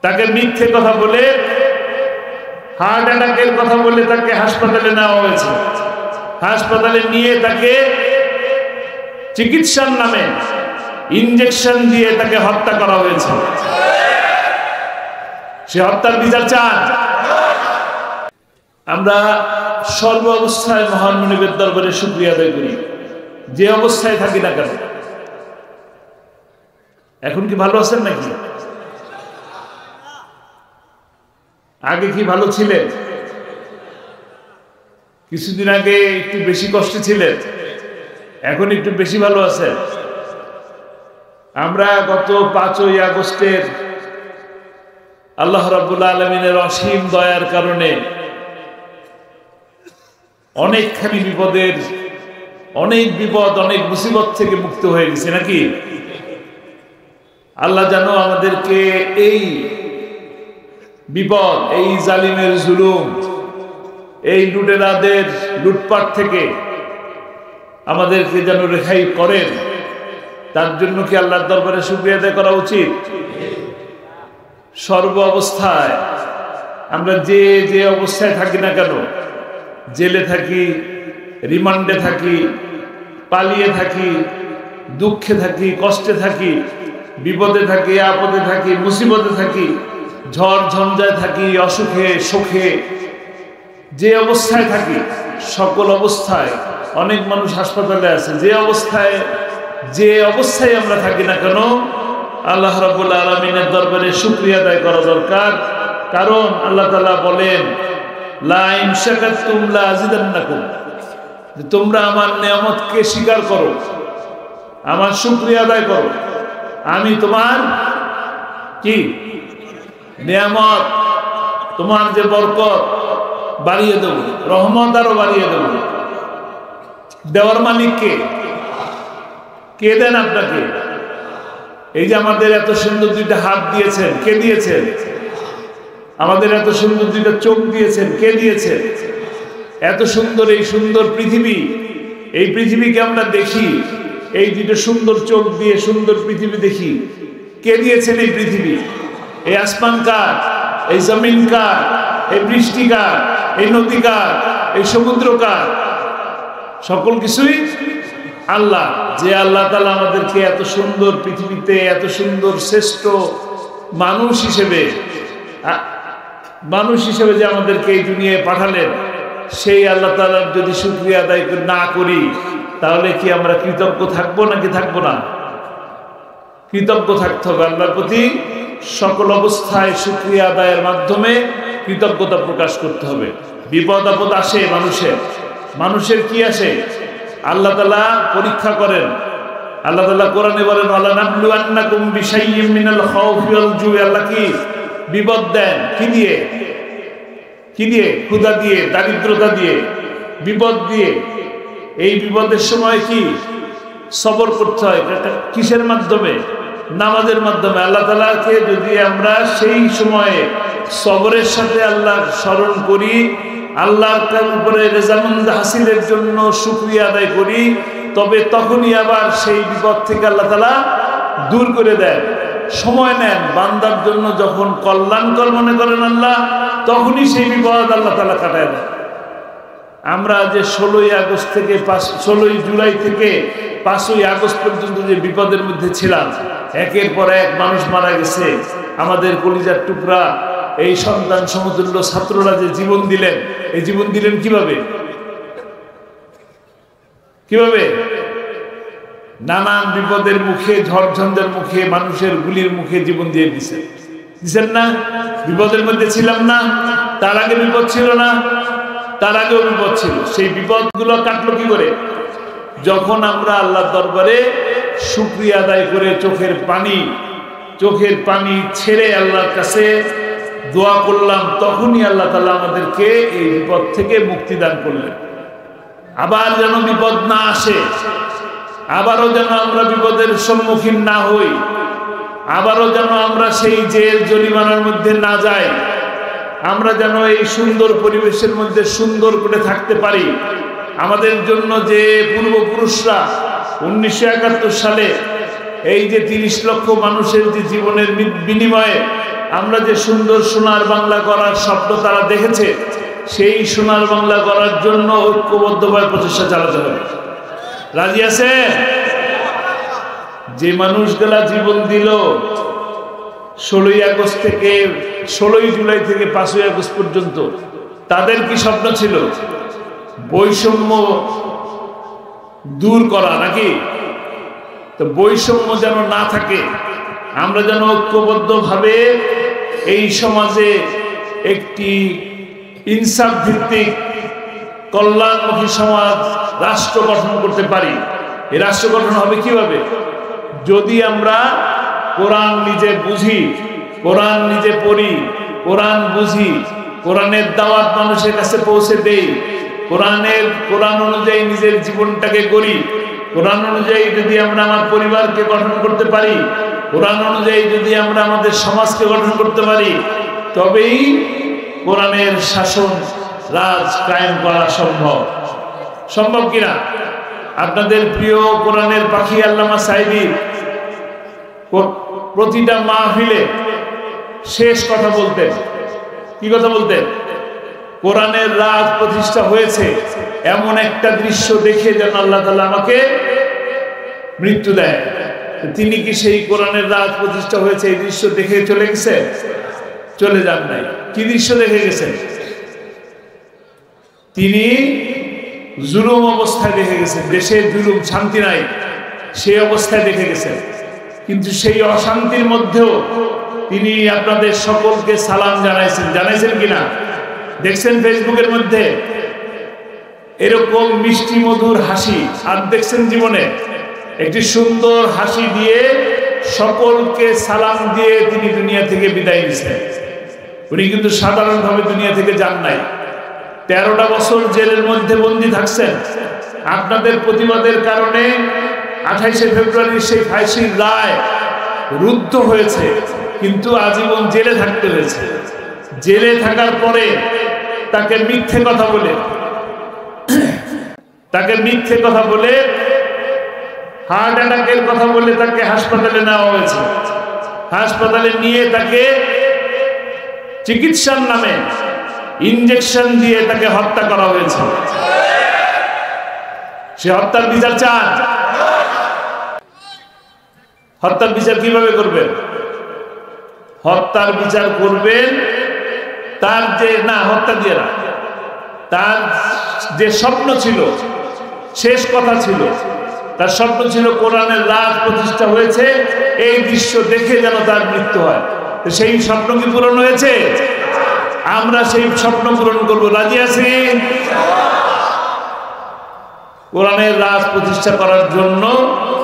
তাকে মিথ্যে কথা বলে, হার্ট অ্যাটাকের কথা বলে তাকে হাসপাতালে নেওয়া হয়েছে। হাসপাতালে নিয়ে তাকে চিকিৎসার নামে ইনজেকশন দিয়ে তাকে হত্যা করা হয়েছে। সে হত্যার বিচার চান। আমরা সর্ব অবস্থায় মহান মুনিবের দরবারে শুকরিয়া আদায় করি, যে অবস্থায় থাকি না কেন। এখন কি ভালো আছেন নাকি? আগে কি ভালো ছিলেন? কিছুদিন আগে একটু বেশি কষ্টে ছিলেন, এখন একটু বেশি ভালো আছেন। আমরা গত 5ই আগস্টের আল্লাহ রাব্বুল আলামিনের অসীম দয়ার কারণে অনেকখানি বিপদের, অনেক বিপদ, অনেক মুসিবত থেকে মুক্ত হয়ে গেছে নাকি? আল্লাহ যেন আমাদেরকে এই বিপদ, এই জালিমের জুলুম, এই লুটেরাদের লুটপাট থেকে আমাদেরকে যেন রেহাই করেন। তার জন্য কি আল্লাহর দরবারে শুকরিয়া আদায় করা উচিত? সর্ব অবস্থায় আমরা যে যে অবস্থায় থাকি না কেন, জেলে থাকি, রিমান্ডে থাকি, পালিয়ে থাকি, দুঃখে থাকি, কষ্টে থাকি, বিপদে থাকি, আপদে থাকি, মুসিবতে থাকি, ঝড় ঝঞ্ঝায় থাকি, অসুখে সুখে, যে অবস্থায় থাকি, সকল অবস্থায়, অনেক মানুষ হাসপাতালে আছে, যে অবস্থায় আমরা থাকি না কেন আল্লাহ রাব্বুল আলামিনের দরবারে শুকরিয়া আদায় করা দরকার। কারণ আল্লাহ তাআলা বলেন, লা ইন শাকারতুম লা আযিদান্নাকুম, যে তোমরা আমার নিয়ামতকে স্বীকার করো, আমার শুকরিয়া আদায় করো, আমি তোমার কি নিয়ামত, তোমার যে বরকত বাড়িয়ে দেব, রহমত আরো বাড়িয়ে দেব। দেওয়ার মালিক কে? কে দেন আপনাকে? এই যে আমাদের এত সুন্দর দুইটা হাত দিয়েছেন, কে দিয়েছেন? আমাদের এত সুন্দর দুইটা চোখ দিয়েছেন, কে দিয়েছেন? এত সুন্দর এই সুন্দর পৃথিবী, এই পৃথিবীকে আমরা দেখি, এই দুটো সুন্দর চোখ দিয়ে সুন্দর পৃথিবী দেখি, কে দিয়েছেন এই পৃথিবী? এই আসমান কার? এই জমিন কার? এই বৃষ্টি কার? এই নদী কার? এই সমুদ্র কার? সকল কিছুই আল্লাহ। যে আল্লাহ তাআলা আমাদেরকে এত সুন্দর পৃথিবীতে, এত সুন্দর শ্রেষ্ঠ মানুষ হিসেবে যে আমাদেরকে এই দুনিয়ায় পাঠালেন, সেই আল্লাহ তাআলার যদি শুকরিয়া আদায় না করি, তাহলে কি আমরা কৃতজ্ঞ থাকবো নাকি থাকবো না? কৃতজ্ঞ থাকতে হবে আল্লাহর প্রতি। সকল অবস্থায় শুকরিয়া আদায়ের মাধ্যমে কৃতজ্ঞতা প্রকাশ করতে হবে। বিপদ আপদ আসে মানুষের কি আসে? আল্লাহ তাআলা পরীক্ষা করেন। আল্লাহ তাআলা কোরআনে বলেন, ওয়ালা নাবলুয়ান্নাকুম বিশাইয়্যিম মিনাল খাউফি ওয়াল জুই। আল্লাহ কি বিপদ দেন? কি দিয়ে? ক্ষুধা দিয়ে, দারিদ্রতা দিয়ে, বিপদ দিয়ে। এই বিপদের সময় কি সবর করতে হয়? কিসের মাধ্যমে? নামাজের মাধ্যমে। আল্লাহ তাআলাকে যদি আমরা সেই সময়ে সবরের সাথে আল্লাহ স্মরণ করি, আল্লাহর উপরে রেজামন্দ হাসিলের জন্য শুকরিয়া আদায় করি, তবে তখনই আবার সেই বিপদ থেকে আল্লাহ তাআলা দূর করে দেন। সময় নেন বান্দার জন্য, যখন কল্যাণকর মনে করেন আল্লাহ, তখনই সেই বিপদ আল্লাহ তাআলা কাটায় দেন। আমরা যে 16ই জুলাই থেকে 5ই আগস্ট পর্যন্ত যে বিপদের মধ্যে ছিলাম, একের পর এক মানুষ মারা গেছে, আমাদের কলিজার টুকরা এই সন্তান সমতুল্য ছাত্ররা যে জীবন দিলেন, এই জীবন দিলেন কিভাবে? নানান বিপদের মুখে, ঝড়ঝঞ্ঝার মুখে, মানুষের গুলির মুখে জীবন দিয়ে দিচ্ছেন না? বিপদের মধ্যে ছিলাম না? তার আগে বিপদ ছিল না? তার আগেও বিপদ ছিল। সেই বিপদগুলো কাটলো কি করে? যখন আমরা আল্লাহর দরবারে শুকরিয়া আদায় করে চোখের পানি ছেড়ে আল্লাহর কাছে দোয়া করলাম, তখনই আল্লাহ তাআলা আমাদেরকে এই বিপদ থেকে মুক্তি দান করলেন। আবার যেন বিপদ না আসে, আবারও যেন আমরা বিপদের সম্মুখীন না হই, আবারও যেন আমরা সেই জেল জরিমানার মধ্যে না যাই, আমরা যেন এই সুন্দর পরিবেশের মধ্যে সুন্দর করে থাকতে পারি। আমাদের জন্য যে পূর্বপুরুষরা 1971 সালে এই যে 30 লক্ষ মানুষের যে জীবনের বিনিময়ে আমরা যে সুন্দর সোনার বাংলা করার স্বপ্ন তারা দেখেছে, সেই সোনার বাংলা করার জন্য ঐক্যবদ্ধভাবে প্রচেষ্টা চালাতে হবে। রাজি আছে? যে মানুষগুলা জীবন দিল 16ই আগস্ট থেকে 16ই জুলাই থেকে 5ই আগস্ট পর্যন্ত, তাদের কি স্বপ্ন ছিল? বৈষম্য দূর করা নাকি? তো বৈষম্য যেন না থাকে, আমরা যেন ঐক্যবদ্ধভাবে এই সমাজে একটি ইনসাফ ভিত্তিক কল্যাণমুখী সমাজ রাষ্ট্র গঠন করতে পারি। এই রাষ্ট্র গঠন হবে কিভাবে? যদি আমরা কোরআন নিজে বুঝি, কোরআন নিজে পড়ি, কোরআন বুঝি, কোরআনের দাওয়াত মানুষের কাছে পৌঁছে দেই, কোরআন অনুযায়ী নিজের জীবনটাকে গড়ি, কোরআন অনুযায়ী যদি আমরা আমার পরিবারকে গঠন করতে পারি, কোরআন অনুযায়ী যদি আমরা আমাদের সমাজকে গঠন করতে পারি, তবেই কোরআনের শাসন রাজ কায়েম করা সম্ভব। সম্ভব কিনা? আপনাদের প্রিয় কোরআনের পাখি আল্লামা সাঈদী প্রতিটা মাহফিলে শেষ কথা বলতেন। কি কথা বলতেন? কোরআনের রাজ প্রতিষ্ঠা হয়েছে এমন একটা দৃশ্য দেখে যেন আল্লাহ তাআলা আমাকে মৃত্যু দেয়। তিনি কি সেই কোরআনের রাজ প্রতিষ্ঠা হয়েছে এই দৃশ্য দেখে চলে গেছে? চলে যান নাই। কি দৃশ্য দেখে গেছেন? তিনি জুলুম অবস্থায় দেখে গেছেন, দেশে জুলুম, শান্তি নাই, সেই অবস্থায় দেখে গেছেন। কিন্তু সেই অশান্তির মধ্যেও তিনি আপনাদের সকলকে সালাম জানাইছেন কিনা? দেখছেন ফেসবুকের মধ্যে এরকম মিষ্টি মধুর হাসি আর দেখছেন জীবনে? একটি সুন্দর হাসি দিয়ে সকলকে সালাম দিয়ে তিনি দুনিয়া থেকে বিদায় নিয়েছেন। উনি কিন্তু সাধারণভাবে দুনিয়া থেকে যান নাই। 13টা বছর জেলের মধ্যে বন্দী থাকছেন। আপনাদের প্রতিবাদের কারণে 28শে ফেব্রুয়ারি সেই ফাঁসির রায় রুদ্ধ হয়েছে, কিন্তু আজীবন জেলে থাকতে হয়েছে। জেলে থাকার পরে তাকে মিথ্যে কথা বলে হার্ট অ্যাটাকের কথা বলে তাকে হাসপাতালে নেওয়া হয়েছে। হাসপাতালে নিয়ে তাকে চিকিৎসার নামে ইনজেকশন দিয়ে তাকে হত্যা করা হয়েছে। সে হত্যার বিচার চান? হত্যার বিচার কিভাবে করবেন? হত্যার বিচার করবেন তার যে, না হত্যা দিয়ে না, তার যে স্বপ্ন ছিল, শেষ কথা ছিল, তার স্বপ্ন ছিল কোরআনের রাজ প্রতিষ্ঠা হয়েছে, এই দৃশ্য দেখে যেন তার মৃত্যু হয়। সেই স্বপ্ন কি পূরণ হয়েছে? আমরা সেই স্বপ্ন পূরণ করব। রাজি আছি? কোরআনের রাজ প্রতিষ্ঠা করার জন্য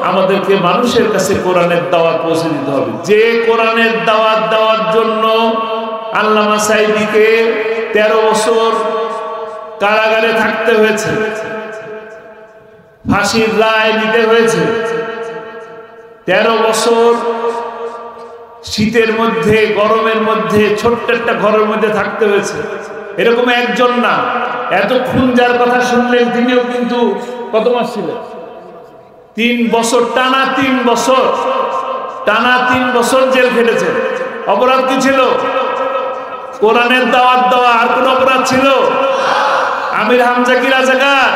আমাদেরকে মানুষের কাছে কোরআনের দাওয়াত পৌঁছে দিতে হবে। যে কোরআনের দাওয়াত দেওয়ার জন্য আল্লামা সাঈদীকে 13 বছর কারাগারে থাকতে হয়েছে, ফাঁসির রায় নিতে হয়েছে, 13 বছর শীতের মধ্যে, গরমের মধ্যে, ছোট্ট একটা ঘরের মধ্যে থাকতে হয়েছে। এরকম একজন না, এতক্ষণ যার কথা শুনলেন তিনিও কিন্তু কত মাস ছিলেন? 3 বছর, টানা 3 বছর জেল খেটেছেন। অপরাধ কি ছিল? কোরআনের দাওয়াত দেওয়া। আর কোন অপরাধ ছিল? আমির হামজা কি রাজাকার?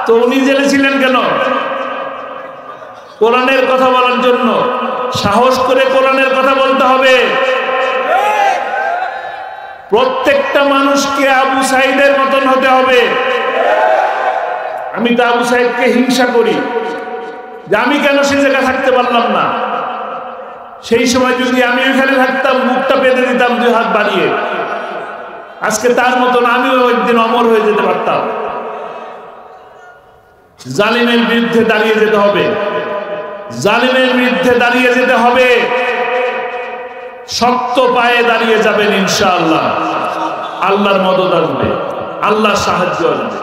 তো উনি জেলে ছিলেন কেন? কোরআনের কথা বলার জন্য। সাহস করে কোরআনের কথা বলতে হবে। প্রত্যেকটা মানুষকে আবু সাঈদের মতন হতে হবে। আমি তো আবু সাঈদকে হিংসা করি যে আমি কেন সে জায়গায় থাকতে পারলাম না। সেই সময় যদি আমি ওইখানে থাকতাম, মুখটা পেতে দিতাম 2 হাত বাড়িয়ে, আজকে তার মতন আমিও একদিন অমর হয়ে যেতে পারতাম। জালিমের বিরুদ্ধে দাঁড়িয়ে যেতে হবে, জালিমের বিরুদ্ধে দাঁড়িয়ে যেতে হবে। শক্ত পায়ে দাঁড়িয়ে যাবেন ইনশাআল্লাহ। আল্লাহর মদদ আসবে, আল্লাহর সাহায্য আসবে।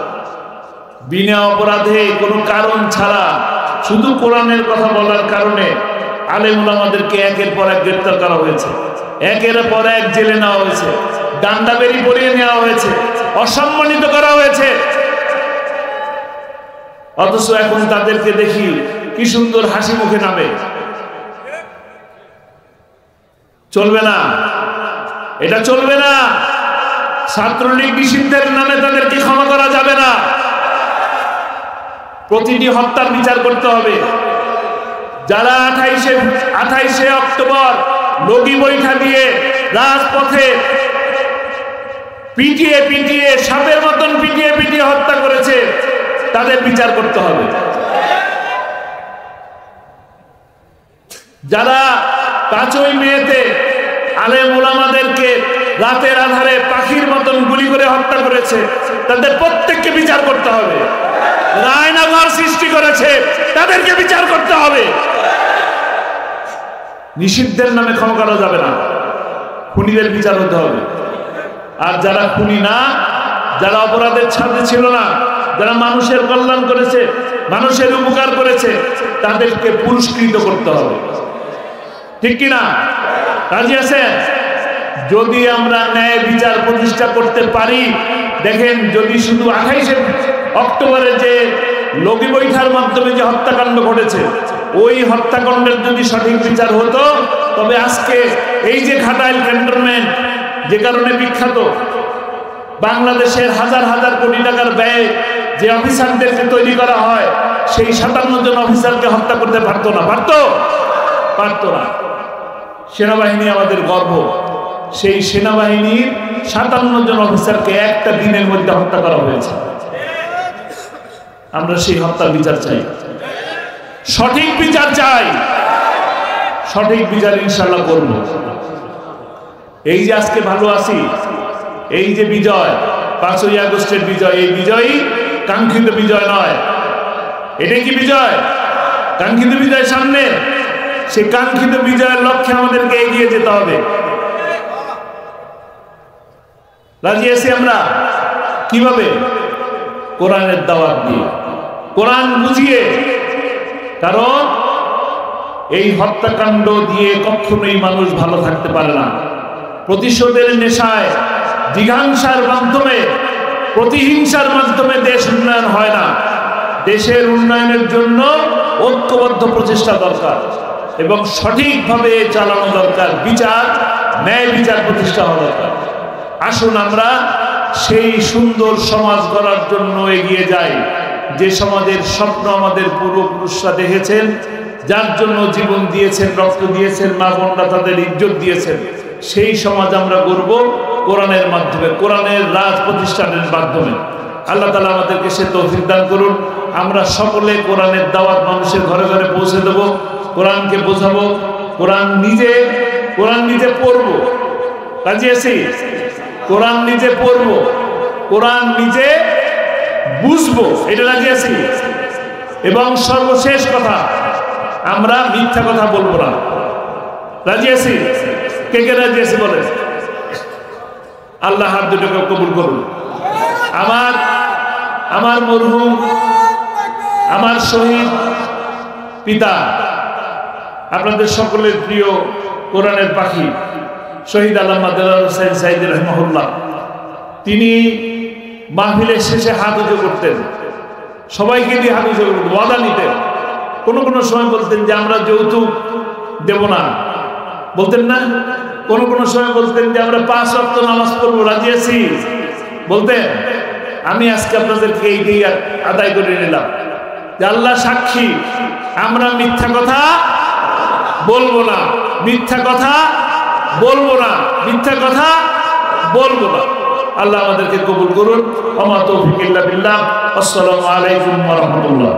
বিনা অপরাধে কোনো কারণ ছাড়া শুধু কোরআনের কথা বলার কারণে আলেম ওলামাদেরকে একের পর এক গ্রেফতার করা হয়েছে, একের পর এক জেলে নেওয়া হয়েছে, ডান্ডা বেরি পরিয়ে নেওয়া হয়েছে, অসম্মানিত করা হয়েছে। অথচ এখন তাদেরকে দেখি কি সুন্দর হাসি মুখে নামে। চলবে না, এটা চলবে না। ছাত্রলীগ নিষিদ্ধের নামে তাদেরকে ক্ষমা করা যাবে না। প্রতিটি হত্যার বিচার করতে হবে। যারা 28শে অক্টোবর লগি বৈঠা দিয়ে রাজপথে পিটিয়ে সাপের মতন পিটিয়ে হত্যা করেছে, তাদের বিচার করতে হবে। যারা 5ই মেতে আলেম ওলামাদেরকে রাতের আধারে পাখির মতন গুলি করে হত্যা করেছে, তাদের প্রত্যেককে বিচার করতে হবে। রায়নগর সৃষ্টি করেছে, তাদেরকে বিচার করতে হবে। নিষিদ্ধের নামে ক্ষমা করা যাবে না, খুনিদের বিচার হতে হবে। আর যারা খুনি না, যারা অপরাধের ছাড়ে ছিল না, যারা মানুষের কল্যাণ করেছে, মানুষের উপকার করেছে, তাদেরকে পুরস্কৃত করতে হবে। ঠিক কিনা? রাজি আছেন? যদি আমরা ন্যায় বিচার প্রতিষ্ঠা করতে পারি, দেখেন, যদি শুধু 28শে অক্টোবরে যে লগি বৈঠার মাধ্যমে যে হত্যাকাণ্ড ঘটেছে, ওই হত্যাকাণ্ডের যদি সঠিক বিচার হতো, তবে আজকে এই যে ঘাটাইল ক্যান্টনমেন্ট যে কারণে বিখ্যাত, বাংলাদেশের হাজার হাজার কোটি টাকার ব্যয়ে যে অফিসারদেরকে তৈরি করা হয়, সেই 57 জন অফিসারকে হত্যা করতে পারতো না। পারতো না। সেনাবাহিনী আমাদের গর্ব। সেই সেনাবাহিনীর 57 জন অফিসারকে একটা দিনের মধ্যে হত্যা করা হয়েছে। আমরা সেই হত্যার বিচার চাই, সঠিক বিচার চাই। সঠিক বিচার ইনশাআল্লাহ করব। এই যে আজকে ভালো আছি, এই যে বিজয়, 5ই আগস্টের বিজয়, এই বিজয়ই কাঙ্ক্ষিত বিজয় নয়। এটা কি বিজয়? কাঙ্ক্ষিত বিজয় সামনে। সেই কাঙ্ক্ষিত বিজয়ের লক্ষ্যে আমাদেরকে এগিয়ে যেতে হবে। রাজি আছি আমরা? কিভাবে? কোরআনের দাওয়াত দিয়ে, কোরআন বুঝিয়ে। কারণ এই হত্যাকাণ্ড দিয়ে কখনোই মানুষ ভালো থাকতে পারে না। প্রতিশোধের নেশায়, জিঘাংসার মাধ্যমে, প্রতিহিংসার মাধ্যমে দেশ উন্নয়ন হয় না। দেশের উন্নয়নের জন্য ঐক্যবদ্ধ প্রচেষ্টা দরকার এবং সঠিকভাবে চালানো দরকার। বিচার, ন্যায় বিচার প্রতিষ্ঠা হওয়া দরকার। আসুন আমরা সেই সুন্দর সমাজ গড়ার জন্য এগিয়ে যাই, যে সমাজের স্বপ্ন আমাদের পূর্বপুরুষরা দেখেছেন, যার জন্য জীবন দিয়েছেন, রক্ত দিয়েছেন, মা বোনরা তাদের ইজ্জত দিয়েছেন। সেই সমাজ আমরা গড়ব কোরআনের মাধ্যমে, কোরআনের রাজ প্রতিষ্ঠানের মাধ্যমে। আল্লাহ তাআলা আমাদেরকে সে তৌফিক দান করুন। আমরা সকলে কোরআনের দাওয়াত মানুষের ঘরে ঘরে পৌঁছে দেব, কোরআনকে বোঝাবো, কোরআন নিজে পড়বো। কাজে আছি? কোরআন নিজে পড়বো, কোরআন নিজে বুঝবো, এটা রাজি আছি। এবং সর্বশেষ কথা, আমরা মিথ্যা কথা বলবো না। রাজি আছি? কে কে রাজি আছি বলে? আল্লাহ হাত দুটোকে কবুল করুন। আমার মরহুম, আমার শহীদ পিতা, আপনাদের সকলের প্রিয় কোরআনের পাখি শহীদ আল্লামা দেলোয়ার হোসেন সাঈদী রাহিমাহুল্লাহ, তিনি মাহফিলের শেষে হাত উঁচু করতেন, সবাইকে দিয়ে হাত উঁচু করতেন, ওয়াদা নিতেন। কোনো কোনো সময় বলতেন যে আমরা যৌতুক দেব না, বলতেন না? কোনো সময় বলতেন যে আমরা 5 ওয়াক্ত নামাজ পড়বো, রাজি আছি বলতেন। আমি আজকে আপনাদেরকে এইটাই আদায় করে নিলাম যে আল্লাহ সাক্ষী, আমরা মিথ্যা কথা বলবো না, মিথ্যা কথা বলবো না, মিথ্যা কথা বলবো না। আল্লাহ আমাদেরকে কবুল করুন। ওয়া মা তৌফিক ইল্লা বিল্লাহ। আসসালামু আলাইকুম ওয়া রাহমাতুল্লাহ।